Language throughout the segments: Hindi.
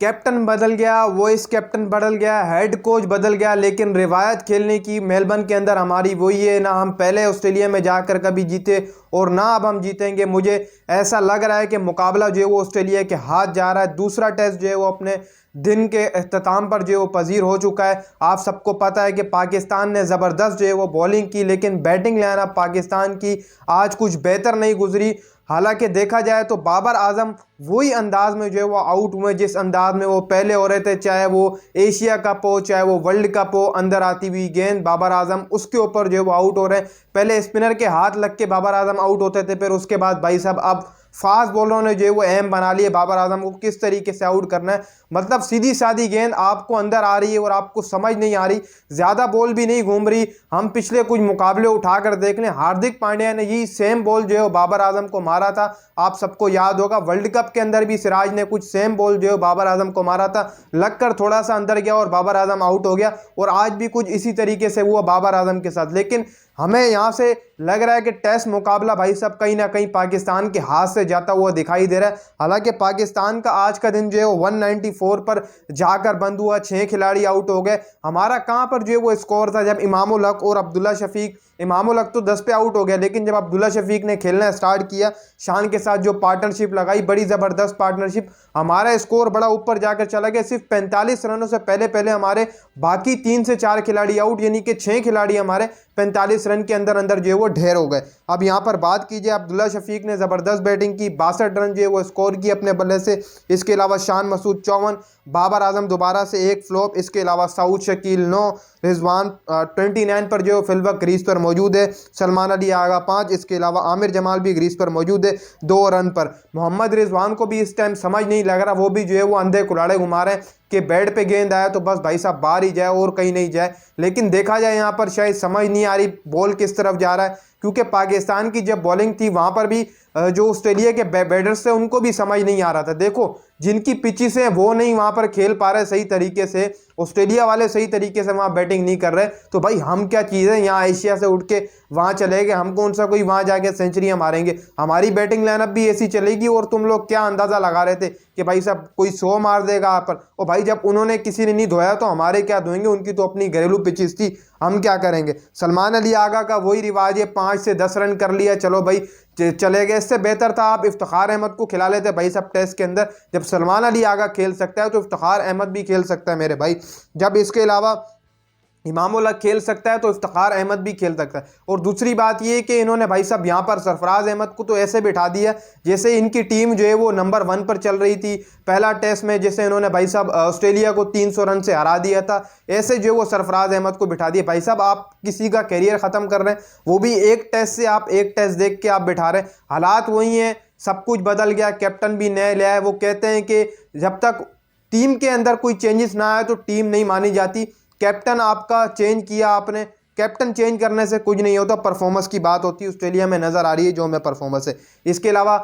कैप्टन बदल गया, वॉइस कैप्टन बदल गया, हेड कोच बदल गया, लेकिन रिवायत खेलने की मेलबर्न के अंदर हमारी वही है। ना हम पहले ऑस्ट्रेलिया में जाकर कभी जीते और ना अब हम जीतेंगे। मुझे ऐसा लग रहा है कि मुकाबला जो है वो ऑस्ट्रेलिया के हाथ जा रहा है। दूसरा टेस्ट जो है वो अपने दिन के अख्ताम पर जो है वो पजीर हो चुका है। आप सबको पता है कि पाकिस्तान ने ज़बरदस्त जो है वो बॉलिंग की, लेकिन बैटिंग लाइनअप पाकिस्तान की आज कुछ बेहतर नहीं गुजरी। हालांकि देखा जाए तो बाबर आजम वही अंदाज में जो है वो आउट हुए जिस अंदाज में वो पहले हो रहे थे, चाहे वो एशिया कप हो चाहे वो वर्ल्ड कप हो। अंदर आती हुई गेंद बाबर आजम उसके ऊपर जो है वो आउट हो रहे हैं। पहले स्पिनर के हाथ लग के बाबर आजम आउट होते थे, फिर उसके बाद भाई साहब अब फास्ट बॉलरों ने जो है वो एम बना लिए बाबर आजम को किस तरीके से आउट करना है। मतलब सीधी सादी गेंद आपको अंदर आ रही है और आपको समझ नहीं आ रही, ज़्यादा बॉल भी नहीं घूम रही। हम पिछले कुछ मुकाबले उठाकर देख लें, हार्दिक पांड्या ने यही सेम बॉल जो है वो बाबर आजम को मारा था। आप सबको याद होगा वर्ल्ड कप के अंदर भी सिराज ने कुछ सेम बॉल जो है बाबर आजम को मारा था, लगकर थोड़ा सा अंदर गया और बाबर आजम आउट हो गया। और आज भी कुछ इसी तरीके से हुआ बाबर आजम के साथ। लेकिन हमें यहाँ से लग रहा है कि टेस्ट मुकाबला भाई साहब कहीं ना कहीं पाकिस्तान के हाथ से जाता हुआ दिखाई दे रहा है। हालांकि पाकिस्तान का आज का दिन जो है वो 194 पर जाकर बंद हुआ, 6 खिलाड़ी आउट हो गए। हमारा कहाँ पर जो है वो स्कोर था जब इमामुल हक और अब्दुल्ला शफीक, इमामुल हक तो 10 पे आउट हो गया, लेकिन जब अब्दुल्ला शफीक ने खेलना स्टार्ट किया, शान के साथ जो पार्टनरशिप लगाई, बड़ी ज़बरदस्त पार्टनरशिप, हमारा स्कोर बड़ा ऊपर जाकर चला गया। सिर्फ 45 रनों से पहले पहले हमारे बाकी 3 से 4 खिलाड़ी आउट, यानी कि 6 खिलाड़ी हमारे 45 रन के अंदर अंदर जो है वो ढेर हो गए। अब यहाँ पर बात कीजिए, अब्दुल्ला शफीक ने ज़बरदस्त बैटिंग की, 62 रन जो है वो स्कोर की अपने बल्ले से। इसके अलावा शान मसूद 54, बाबर आजम दोबारा से एक फ्लॉप, इसके अलावा सऊद शकील 9, रिजवान 29 पर जो फिलवक्त क्रीज पर मौजूद है, सलमान अली आगा 5, इसके अलावा आमिर जमाल भी क्रीज पर मौजूद है 2 रन पर। मोहम्मद रिजवान को भी इस टाइम समझ नहीं लग रहा, वो भी जो है वो अंधे कुलाड़े घुमा रहे हैं कि बैट पे गेंद आया तो बस भाई साहब बाहर ही जाए और कहीं नहीं जाए। लेकिन देखा जाए यहाँ पर शायद समझ नहीं आ रही बॉल किस तरफ जा रहा है, क्योंकि पाकिस्तान की जब बॉलिंग थी वहाँ पर भी जो ऑस्ट्रेलिया के बैटर्स थे उनको भी समझ नहीं आ रहा था। देखो जिनकी पिचेस हैं वो नहीं वहाँ पर खेल पा रहे सही तरीके से, ऑस्ट्रेलिया वाले सही तरीके से वहाँ बैटिंग नहीं कर रहे, तो भाई हम क्या चीज़ है, यहाँ एशिया से उठ के वहाँ चले गए, हम कौन सा कोई वहाँ जाके सेंचुरियाँ मारेंगे। हमारी बैटिंग लाइनअप भी ऐसी चलेगी और तुम लोग क्या अंदाज़ा लगा रहे थे कि भाई साहब कोई 100 मार देगा आप पर। और भाई जब उन्होंने किसी ने नहीं धोया तो हमारे क्या धोएंगे, उनकी तो अपनी घरेलू पिचेस थी, हम क्या करेंगे। सलमान अली आगा का वही रिवाज है, 5 से 10 रन कर लिया, चलो भाई चले गए। इससे बेहतर था आप इफ्तिखार अहमद को खिला लेते भाई साहब टेस्ट के अंदर। जब सलमान अली आगा खेल सकता है तो इफ्तिखार अहमद भी खेल सकता है मेरे भाई। जब इसके अलावा इमामुल हक खेल सकता है तो इफ्तिखार अहमद भी खेल सकता है। और दूसरी बात ये कि इन्होंने भाई साहब यहाँ पर सरफराज अहमद को तो ऐसे बिठा दिया जैसे इनकी टीम जो है वो नंबर 1 पर चल रही थी पहला टेस्ट में, जैसे इन्होंने भाई साहब ऑस्ट्रेलिया को 300 रन से हरा दिया था, ऐसे जो वो सरफराज अहमद को बिठा दिया। भाई साहब आप किसी का करियर ख़त्म कर रहे हैं, वो भी एक टेस्ट से, आप एक टेस्ट देख के आप बिठा रहे हैं। हालात वही हैं, सब कुछ बदल गया, कैप्टन भी नया लिया है। वो कहते हैं कि जब तक टीम के अंदर कोई चेंजेस ना आए तो टीम नहीं मानी जाती। कैप्टन आपका चेंज किया आपने, कैप्टन चेंज करने से कुछ नहीं होता, परफॉर्मेंस की बात होती है। ऑस्ट्रेलिया में नज़र आ रही है जो हमें परफॉर्मेंस है। इसके अलावा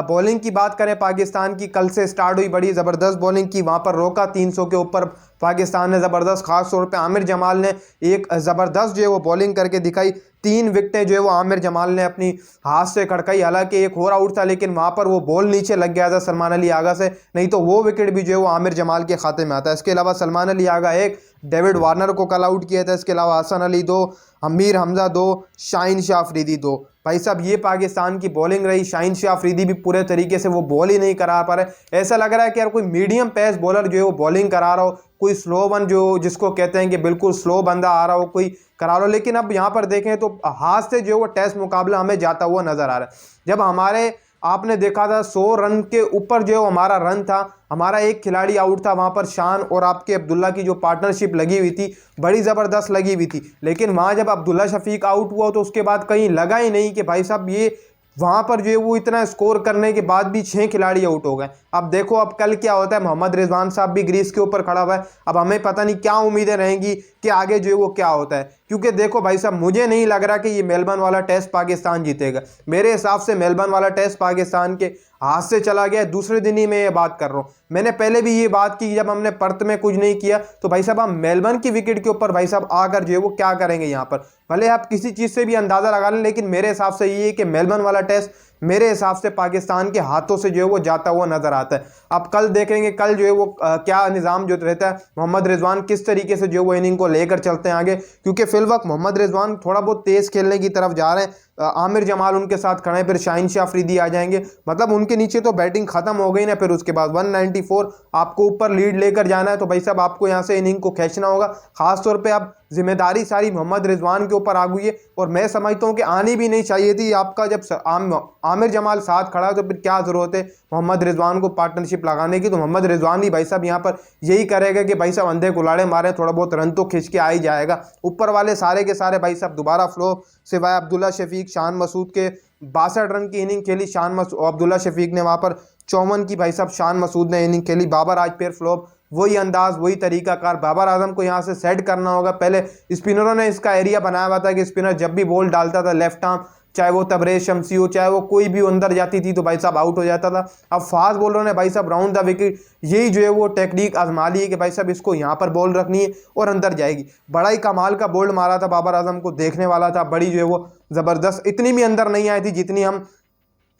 बॉलिंग की बात करें, पाकिस्तान की कल से स्टार्ट हुई, बड़ी ज़बरदस्त बॉलिंग की, वहाँ पर रोका 300 के ऊपर पाकिस्तान ने ज़बरदस्त, खास तौर पे आमिर जमाल ने एक ज़बरदस्त जो है वो बॉलिंग करके दिखाई। 3 विकेटें जो है वो आमिर जमाल ने अपनी हाथ से खड़काई, हालांकि एक और आउट था लेकिन वहाँ पर वो बॉल नीचे लग गया था सलमान अली आगा से, नहीं तो वो विकेट भी जो है वो आमिर जमाल के खाते में आता है। इसके अलावा सलमान अली आगा 1, डेविड वार्नर को कल आउट किया था। इसके अलावा हसन अली 2, अमीर हमजा 2, शाहीन शाह अफरीदी 2। भाई साहब ये पाकिस्तान की बॉलिंग रही। शाहीन शाह अफरीदी भी पूरे तरीके से वो बॉल ही नहीं करा पा रहे। ऐसा लग रहा है कि यार कोई मीडियम पेस बॉलर जो है वो बॉलिंग करा रहा हो, कोई स्लो वन जो जिसको कहते हैं कि बिल्कुल स्लो बंदा आ रहा हो कोई करा लो। लेकिन अब यहाँ पर देखें तो हाथ से जो वो टेस्ट मुकाबला हमें जाता हुआ नजर आ रहा है। जब हमारे आपने देखा था 100 रन के ऊपर जो हमारा रन था, हमारा एक खिलाड़ी आउट था, वहाँ पर शान और आपके अब्दुल्ला की जो पार्टनरशिप लगी हुई थी बड़ी ज़बरदस्त लगी हुई थी। लेकिन वहाँ जब अब्दुल्ला शफीक आउट हुआ तो उसके बाद कहीं लगा ही नहीं कि भाई साहब ये वहाँ पर जो है वो इतना स्कोर करने के बाद भी 6 खिलाड़ी आउट हो गए। अब देखो अब कल क्या होता है, मोहम्मद रिजवान साहब भी ग्रीस के ऊपर खड़ा हुआ है। अब हमें पता नहीं क्या उम्मीदें रहेंगी कि आगे जो है वो क्या होता है, क्योंकि देखो भाई साहब मुझे नहीं लग रहा कि ये मेलबर्न वाला टेस्ट पाकिस्तान जीतेगा। मेरे हिसाब से मेलबर्न वाला टेस्ट पाकिस्तान के हाथ से चला गया। दूसरे दिन ही मैं ये बात कर रहा हूँ, मैंने पहले भी ये बात की जब हमने पर्थ में कुछ नहीं किया तो भाई साहब हम मेलबर्न की विकेट के ऊपर भाई साहब आकर जो है वो क्या करेंगे यहाँ पर। भले आप किसी चीज़ से भी अंदाज़ा लगा लें, लेकिन मेरे हिसाब से ये है कि मेलबर्न वाला टेस्ट मेरे हिसाब से पाकिस्तान के हाथों से जो है वो जाता हुआ नजर आता है। अब कल देखेंगे कल जो है वो क्या निज़ाम जो रहता है, मोहम्मद रिजवान किस तरीके से जो वो इनिंग को लेकर चलते हैं आगे, क्योंकि फिल वक्त मोहम्मद रिजवान थोड़ा बहुत तेज़ खेलने की तरफ जा रहे हैं। आमिर जमाल उनके साथ खड़े हैं, फिर शाहीन शाह अफरीदी आ जाएंगे, मतलब उनके नीचे तो बैटिंग खत्म हो गई ना। फिर उसके बाद 194 आपको ऊपर लीड लेकर जाना है, तो भाई साहब आपको यहाँ से इनिंग को खींचना होगा। खासतौर पे अब जिम्मेदारी सारी मोहम्मद रिजवान के ऊपर आ गई है, और मैं समझता हूँ कि आनी भी नहीं चाहिए थी आपका। जब आमिर जमाल साथ खड़ा है तो फिर क्या ज़रूरत है मोहम्मद रिजवान को पार्टनरशिप लगाने की। तो मोहम्मद रिजवान ही भाई साहब यहाँ पर यही करेगा कि भाई साहब अंधे कुलाड़े मारे, थोड़ा बहुत रन तो खींच के आ ही जाएगा। ऊपर वाले सारे के सारे भाई साहब दोबारा फ्लो, सिवाय अब्दुल्ला शफीक, शान मसूद के 62 रन की इनिंग खेली अब्दुल्ला शफीक ने, वहाँ पर 54 की भाई साहब शान मसूद ने इनिंग खेली। बाबर आज फिर फ्लॉप, वही अंदाज वही तरीकाकार। बाबर आजम को यहाँ से सेट करना होगा। पहले स्पिनरों ने इसका एरिया बनाया हुआ था कि स्पिनर जब भी बॉल डालता था लेफ्ट आर्म, चाहे वो तबरेज शमसी हो, चाहे वो कोई भी अंदर जाती थी तो भाई साहब आउट हो जाता था। अब फास्ट बॉलरों ने भाई साहब राउंड द विकेट यही जो है वो टेक्निक आजमा ली है कि भाई साहब इसको यहाँ पर बॉल रखनी है और अंदर जाएगी। बड़ा ही कमाल का बोल्ड मारा था बाबर आजम को, देखने वाला था। बड़ी जो है वो ज़बरदस्त, इतनी भी अंदर नहीं आई थी जितनी हम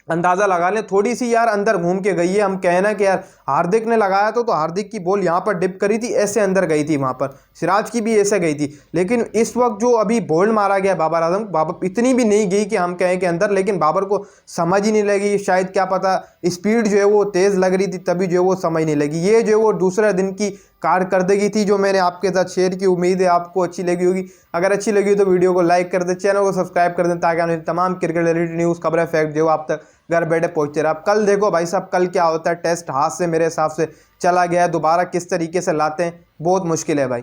अंदाज़ा लगा लें। थोड़ी सी यार अंदर घूम के गई है। हम कहना कि यार हार्दिक ने लगाया तो हार्दिक की बॉल यहाँ पर डिप करी थी, ऐसे अंदर गई थी, वहाँ पर सिराज की भी ऐसे गई थी। लेकिन इस वक्त जो अभी बॉल मारा गया बाबर आजम, बाबर इतनी भी नहीं गई कि हम कहें कि अंदर, लेकिन बाबर को समझ ही नहीं लगी। शायद क्या पता स्पीड जो है वो तेज़ लग रही थी, तभी जो है वो समझ नहीं लगी। ये जो है वो दूसरे दिन की कारकर्दगी थी जो मैंने आपके साथ शेयर की। उम्मीद है आपको अच्छी लगी होगी। अगर अच्छी लगी तो वीडियो को लाइक कर दें, चैनल को सब्सक्राइब कर दें, ताकि हमें तमाम क्रिकेट रिलेटेड न्यूज़, खबरें, फैक्ट जो आप तक घर बैठे पहुंचते रहे। अब कल देखो भाई साहब कल क्या होता है। टेस्ट हाथ से मेरे हिसाब से चला गया है, दोबारा किस तरीके से लाते हैं बहुत मुश्किल है भाई।